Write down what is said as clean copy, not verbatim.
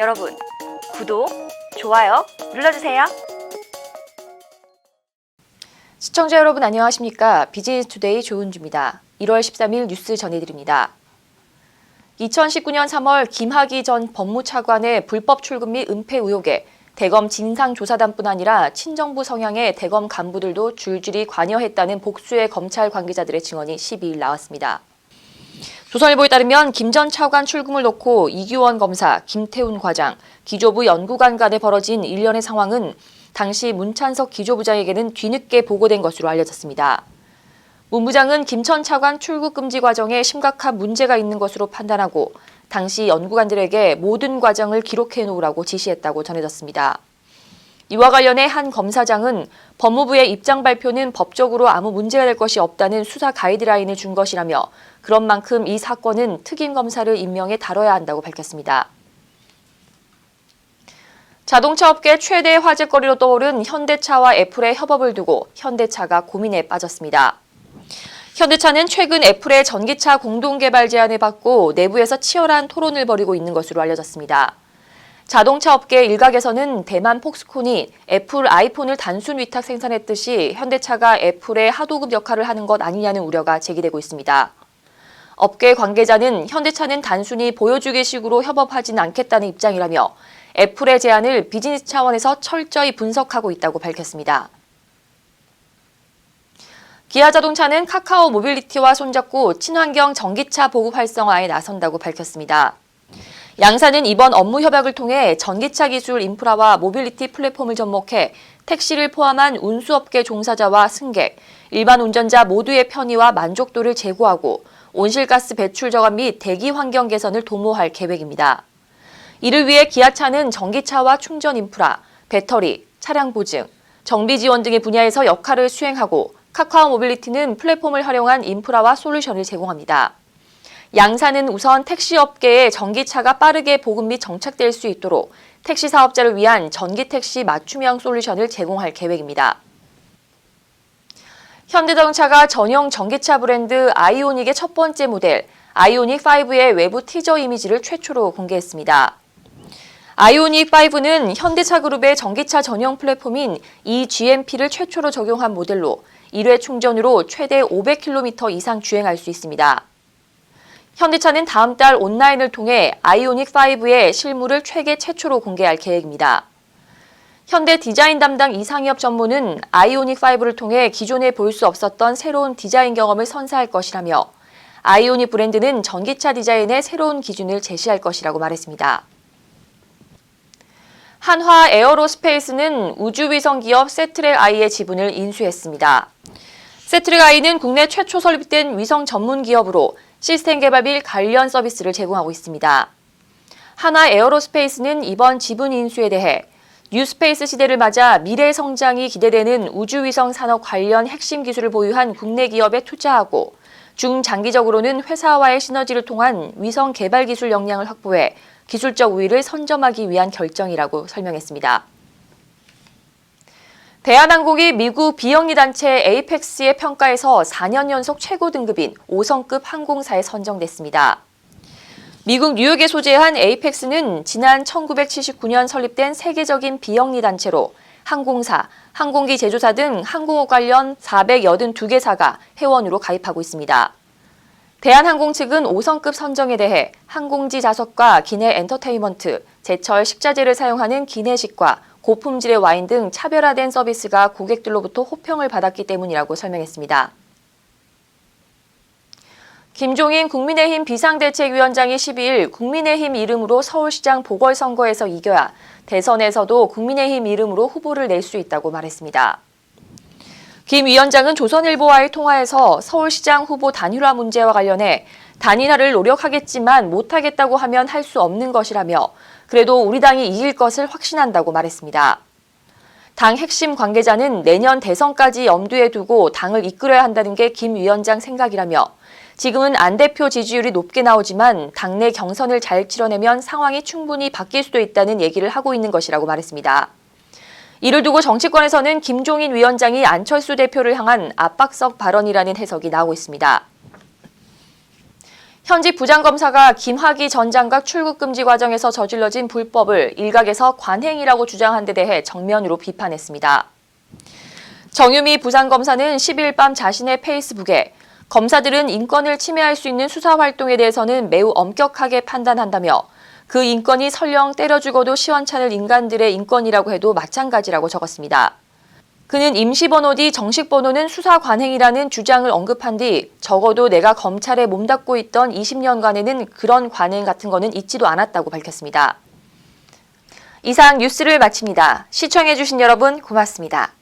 여러분, 구독, 좋아요 눌러주세요. 시청자 여러분 안녕하십니까? 비즈니스투데이 조은주입니다. 1월 13일 뉴스 전해드립니다. 2019년 3월 김학의 전 법무차관의 불법 출금 및 은폐 의혹에 대검 진상조사단뿐 아니라 친정부 성향의 대검 간부들도 줄줄이 관여했다는 복수의 검찰 관계자들의 증언이 12일 나왔습니다. 조선일보에 따르면 김 전 차관 출금을 놓고 이규원 검사, 김태훈 과장, 기조부 연구관 간에 벌어진 일련의 상황은 당시 문찬석 기조부장에게는 뒤늦게 보고된 것으로 알려졌습니다. 문 부장은 김 전 차관 출국 금지 과정에 심각한 문제가 있는 것으로 판단하고 당시 연구관들에게 모든 과정을 기록해 놓으라고 지시했다고 전해졌습니다. 이와 관련해 한 검사장은 법무부의 입장 발표는 법적으로 아무 문제가 될 것이 없다는 수사 가이드라인을 준 것이라며 그런 만큼 이 사건은 특임검사를 임명해 다뤄야 한다고 밝혔습니다. 자동차 업계 최대 화제거리로 떠오른 현대차와 애플의 협업을 두고 현대차가 고민에 빠졌습니다. 현대차는 최근 애플의 전기차 공동개발 제안을 받고 내부에서 치열한 토론을 벌이고 있는 것으로 알려졌습니다. 자동차 업계 일각에서는 대만 폭스콘이 애플 아이폰을 단순 위탁 생산했듯이 현대차가 애플의 하도급 역할을 하는 것 아니냐는 우려가 제기되고 있습니다. 업계 관계자는 현대차는 단순히 보여주기식으로 협업하진 않겠다는 입장이라며 애플의 제안을 비즈니스 차원에서 철저히 분석하고 있다고 밝혔습니다. 기아자동차는 카카오 모빌리티와 손잡고 친환경 전기차 보급 활성화에 나선다고 밝혔습니다. 양사는 이번 업무 협약을 통해 전기차 기술 인프라와 모빌리티 플랫폼을 접목해 택시를 포함한 운수업계 종사자와 승객, 일반 운전자 모두의 편의와 만족도를 제고하고 온실가스 배출 저감 및 대기 환경 개선을 도모할 계획입니다. 이를 위해 기아차는 전기차와 충전 인프라, 배터리, 차량 보증, 정비 지원 등의 분야에서 역할을 수행하고 카카오 모빌리티는 플랫폼을 활용한 인프라와 솔루션을 제공합니다. 양사는 우선 택시업계에 전기차가 빠르게 보급 및 정착될 수 있도록 택시 사업자를 위한 전기택시 맞춤형 솔루션을 제공할 계획입니다. 현대자동차가 전용 전기차 브랜드 아이오닉의 첫 번째 모델 아이오닉5의 외부 티저 이미지를 최초로 공개했습니다. 아이오닉5는 현대차 그룹의 전기차 전용 플랫폼인 eGMP를 최초로 적용한 모델로 1회 충전으로 최대 500km 이상 주행할 수 있습니다. 현대차는 다음 달 온라인을 통해 아이오닉5의 실물을 최계 최초로 공개할 계획입니다. 현대 디자인 담당 이상엽 전무는 아이오닉5를 통해 기존에 볼 수 없었던 새로운 디자인 경험을 선사할 것이라며 아이오닉 브랜드는 전기차 디자인의 새로운 기준을 제시할 것이라고 말했습니다. 한화 에어로스페이스는 우주위성 기업 세트랙아이의 지분을 인수했습니다. 세트랙아이는 국내 최초 설립된 위성 전문 기업으로 시스템 개발 및 관련 서비스를 제공하고 있습니다. 한화 에어로스페이스는 이번 지분 인수에 대해 뉴스페이스 시대를 맞아 미래 성장이 기대되는 우주위성 산업 관련 핵심 기술을 보유한 국내 기업에 투자하고 중장기적으로는 회사와의 시너지를 통한 위성 개발 기술 역량을 확보해 기술적 우위를 선점하기 위한 결정이라고 설명했습니다. 대한항공이 미국 비영리 단체 에이펙스의 평가에서 4년 연속 최고 등급인 5성급 항공사에 선정됐습니다. 미국 뉴욕에 소재한 에이펙스는 지난 1979년 설립된 세계적인 비영리 단체로 항공사, 항공기 제조사 등 항공업 관련 482개사가 회원으로 가입하고 있습니다. 대한항공 측은 5성급 선정에 대해 항공지 좌석과 기내 엔터테인먼트, 제철 식자재를 사용하는 기내식과 고품질의 와인 등 차별화된 서비스가 고객들로부터 호평을 받았기 때문이라고 설명했습니다. 김종인 국민의힘 비상대책위원장이 12일 국민의힘 이름으로 서울시장 보궐선거에서 이겨야 대선에서도 국민의힘 이름으로 후보를 낼 수 있다고 말했습니다. 김 위원장은 조선일보와의 통화에서 서울시장 후보 단일화 문제와 관련해 단일화를 노력하겠지만 못하겠다고 하면 할 수 없는 것이라며 그래도 우리 당이 이길 것을 확신한다고 말했습니다. 당 핵심 관계자는 내년 대선까지 염두에 두고 당을 이끌어야 한다는 게 김 위원장 생각이라며 지금은 안 대표 지지율이 높게 나오지만 당내 경선을 잘 치러내면 상황이 충분히 바뀔 수도 있다는 얘기를 하고 있는 것이라고 말했습니다. 이를 두고 정치권에서는 김종인 위원장이 안철수 대표를 향한 압박성 발언이라는 해석이 나오고 있습니다. 현직 부장검사가 김학의 전 장관 출국 금지 과정에서 저질러진 불법을 일각에서 관행이라고 주장한 데 대해 정면으로 비판했습니다. 정유미 부장검사는 10일 밤 자신의 페이스북에 검사들은 인권을 침해할 수 있는 수사 활동에 대해서는 매우 엄격하게 판단한다며 그 인권이 설령 때려 죽어도 시원찮을 인간들의 인권이라고 해도 마찬가지라고 적었습니다. 그는 임시번호 뒤 정식번호는 수사 관행이라는 주장을 언급한 뒤 적어도 내가 검찰에 몸담고 있던 20년간에는 그런 관행 같은 거는 있지도 않았다고 밝혔습니다. 이상 뉴스를 마칩니다. 시청해주신 여러분 고맙습니다.